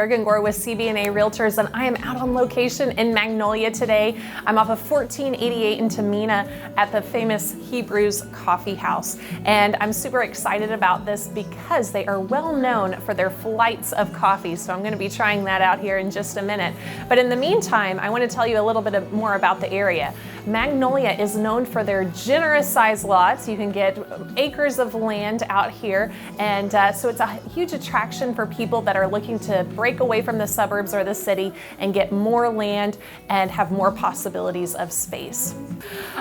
Bergengor with CB&A Realtors, and I am out on location in Magnolia today. I'm off of 1488 in Tamina at the famous Hebrews Coffeehouse, and I'm super excited about this because they are well known for their flights of coffee, so I'm going to be trying that out here in just a minute. But in the meantime, I want to tell you a little bit more about the area. Magnolia is known for their generous size lots. You can get acres of land out here, and so it's a huge attraction for people that are looking to break away from the suburbs or the city and get more land and have more possibilities of space.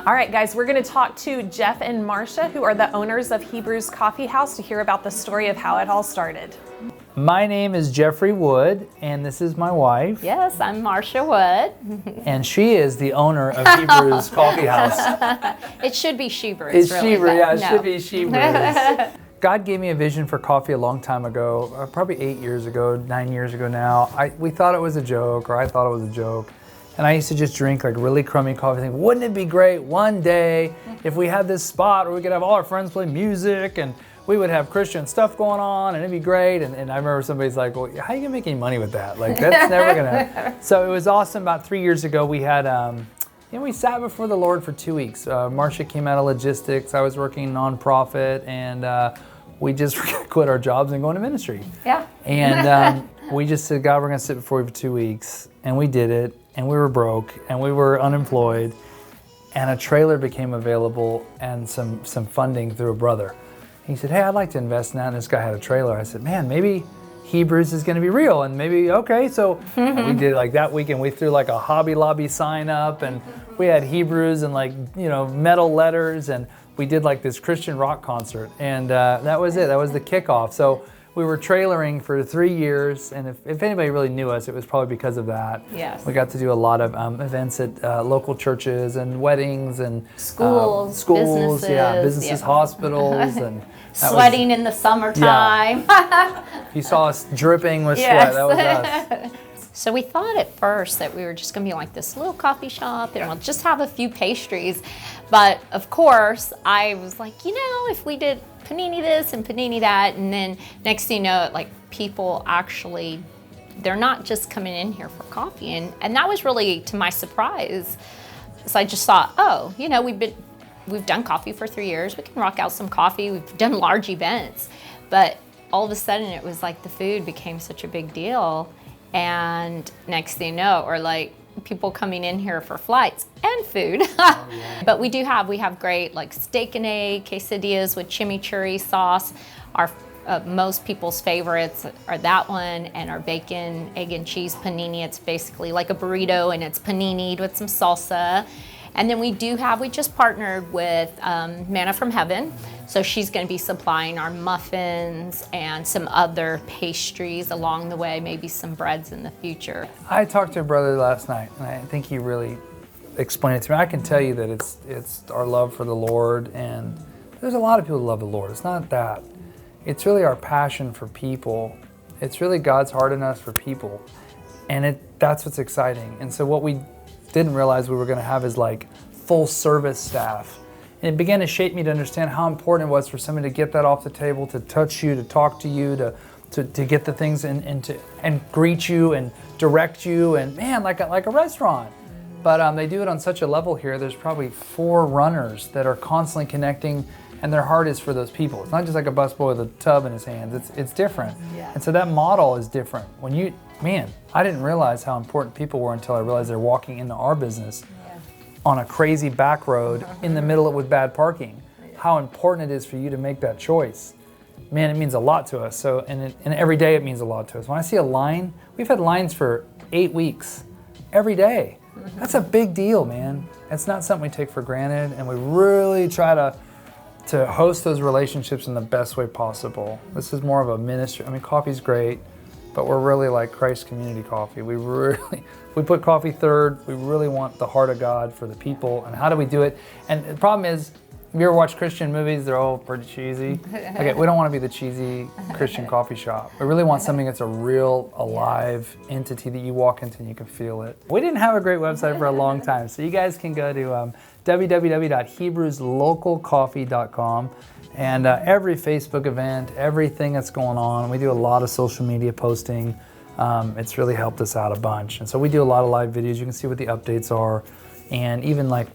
All right, guys, we're going to talk to Geoff and Marsha, who are the owners of Hebrews Coffeehouse, to hear about the story of how it all started. My name is Geoffrey Wood, and this is my wife. Yes, I'm Marsha Wood. And she is the owner of Hebrews Coffeehouse. It should be Shebrews, It's really. Shebrews, yeah, it should be Shebrews. God gave me a vision for coffee a long time ago, probably 8 years ago, 9 years ago now. We thought it was a joke, or I thought it was a joke. And I used to just drink like really crummy coffee, think, wouldn't it be great one day if we had this spot where we could have all our friends play music and we would have Christian stuff going on and it'd be great. And I remember somebody's like, well, how are you gonna make any money with that? Like, that's never gonna. So it was awesome. About 3 years ago, we had, we sat before the Lord for 2 weeks. Marsha came out of logistics. I was working nonprofit, and we just quit our jobs and go into ministry. Yeah. And we just said, God, we're gonna sit before you for 2 weeks. And we did it, and we were broke, and we were unemployed, and a trailer became available and some funding through a brother. He said, hey, I'd like to invest in that. And this guy had a trailer. I said, man, maybe Hebrews is going to be real. And maybe, okay. So we did like that weekend. We threw like a Hobby Lobby sign up, and we had Hebrews and like, metal letters. And we did like this Christian rock concert. And that was it. That was the kickoff. So we were trailering for 3 years. And if anybody really knew us, it was probably because of that. Yes. We got to do a lot of events at local churches and weddings and schools, businesses, hospitals, and sweating in the summertime. Yeah. You saw us dripping with sweat. That was us. So we thought at first that we were just going to be like this little coffee shop and we'll just have a few pastries. But of course, I was like, if we did panini this and panini that, and then next thing you know, like people actually, they're not just coming in here for coffee. And that was really to my surprise. So I just thought, we've done coffee for 3 years. We can rock out some coffee. We've done large events. But all of a sudden it was like the food became such a big deal. And next thing you know, or like people coming in here for flights and food. Oh, yeah. But we have great like steak and egg quesadillas with chimichurri sauce. Our most people's favorites are that one, and our bacon, egg, and cheese panini. It's basically like a burrito, and it's paninied with some salsa. And then we just partnered with Manna from Heaven. So she's going to be supplying our muffins and some other pastries along the way, maybe some breads in the future. I talked to a brother last night, and I think he really explained it to me. I can tell you that it's our love for the Lord, and there's a lot of people who love the Lord. It's not that. It's really our passion for people. It's really God's heart in us for people, and that's what's exciting. And so what we didn't realize we were going to have is like full service staff. And it began to shape me to understand how important it was for somebody to get that off the table, to touch you, to talk to you, to get the things and greet you and direct you, and man, like a restaurant. But they do it on such a level here. There's probably 4 runners that are constantly connecting, and their heart is for those people. It's not just like a busboy with a tub in his hands. It's different. Yeah. And so that model is different. I didn't realize how important people were until I realized they're walking into our business on a crazy back road in the middle with bad parking. How important it is for you to make that choice. Man, it means a lot to us. So, and every day it means a lot to us. When I see a line, we've had lines for 8 weeks, every day. That's a big deal, man. It's not something we take for granted, and we really try to host those relationships in the best way possible. This is more of a ministry. I mean, coffee's great, but we're really like Christ Community Coffee. We put coffee third. We really want the heart of God for the people. And how do we do it? And the problem is, if you ever watch Christian movies, they're all pretty cheesy. Okay, we don't want to be the cheesy Christian coffee shop. We really want something that's a real, alive entity that you walk into and you can feel it. We didn't have a great website for a long time, so you guys can go to www.hebrewslocalcoffee.com. And every Facebook event, everything that's going on, we do a lot of social media posting. It's really helped us out a bunch. And so we do a lot of live videos. You can see what the updates are, and even like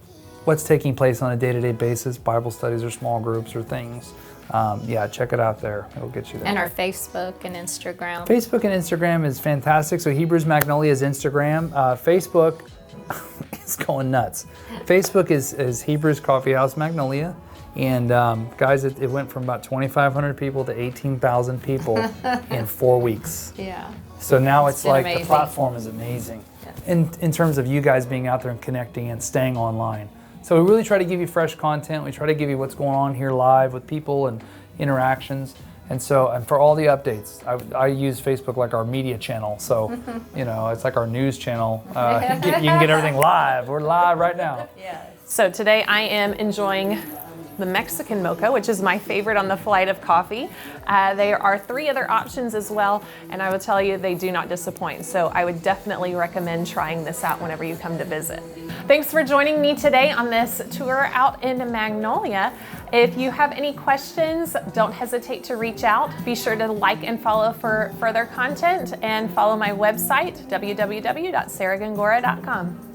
what's taking place on a day-to-day basis, Bible studies or small groups or things. Yeah, check it out there. It'll get you there. And our Facebook and Instagram. Facebook and Instagram is fantastic. So Hebrews Magnolia is Instagram. Facebook is going nuts. Facebook is Hebrews Coffeehouse Magnolia. And guys, it went from about 2,500 people to 18,000 people in 4 weeks. Yeah. So now it's like amazing. The platform is amazing Yeah. in terms of you guys being out there and connecting and staying online. So we really try to give you fresh content. We try to give you what's going on here live with people and interactions. And for all the updates, I use Facebook like our media channel. So, it's like our news channel. You can get everything live. We're live right now. Yeah. So today I am enjoying the Mexican mocha, which is my favorite on the flight of coffee. There are 3 other options as well, and I will tell you they do not disappoint. So I would definitely recommend trying this out whenever you come to visit. Thanks for joining me today on this tour out in Magnolia. If you have any questions, don't hesitate to reach out. Be sure to like and follow for further content, and follow my website, www.sarahgongora.com.